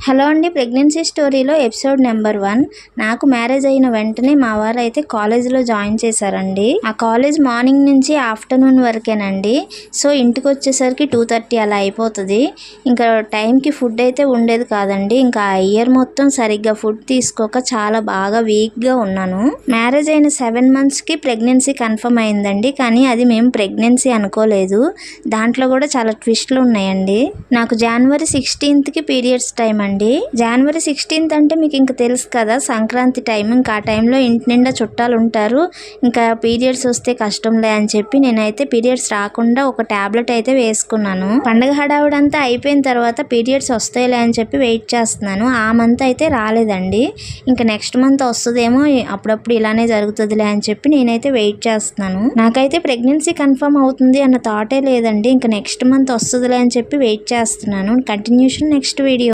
Hello అండి, pregnancy స్టోరీలో episode number 1. నాకు మ్యారేజ్ అయిన వెంటనే మా వారు అయితే కాలేజ్లో జాయిన్ చేశారండి. ఆ కాలేజ్ మార్నింగ్ నుంచి ఆఫ్టర్నూన్ వరకేనండి. సో ఇంటికి వచ్చేసరికి 2:30 అలా అయిపోతుంది. ఇంకా టైంకి ఫుడ్ అయితే ఉండేది కాదండి. ఇంకా ఆ ఇయర్ మొత్తం సరిగ్గా ఫుడ్ తీసుకోక చాలా బాగా వీక్గా ఉన్నాను. మ్యారేజ్ అయిన 7 monthsకి ప్రెగ్నెన్సీ కన్ఫర్మ్ అయిందండి. కానీ అది మేము ప్రెగ్నెన్సీ అనుకోలేదు. దాంట్లో కూడా చాలా ట్విస్ట్లు ఉన్నాయండి. నాకు January 16th పీరియడ్స్ టైం అండి. January 16th అంటే మీకు ఇంకా తెలుసు కదా, సంక్రాంతి టైం. ఇంకా ఆ టైంలో ఇంటి నిండా చుట్టాలు ఉంటారు. ఇంకా పీరియడ్స్ వస్తే కష్టంలే అని చెప్పి నేనైతే పీరియడ్స్ రాకుండా ఒక టాబ్లెట్ అయితే వేసుకున్నాను. పండగ హడావుడంతా అయిపోయిన తర్వాత పీరియడ్స్ వస్తాయిలే అని చెప్పి వెయిట్ చేస్తున్నాను. ఆ మంత్ అయితే రాలేదండి. ఇంకా నెక్స్ట్ మంత్ వస్తుందేమో, అప్పుడప్పుడు ఇలానే జరుగుతుందిలే అని చెప్పి నేనైతే వెయిట్ చేస్తున్నాను. నాకైతే ప్రెగ్నెన్సీ కన్ఫర్మ్ అవుతుంది అన్న థాటే లేదండి. ఇంకా నెక్స్ట్ మంత్ వస్తుందిలే అని చెప్పి వెయిట్ చేస్తున్నాను. Continuation next video.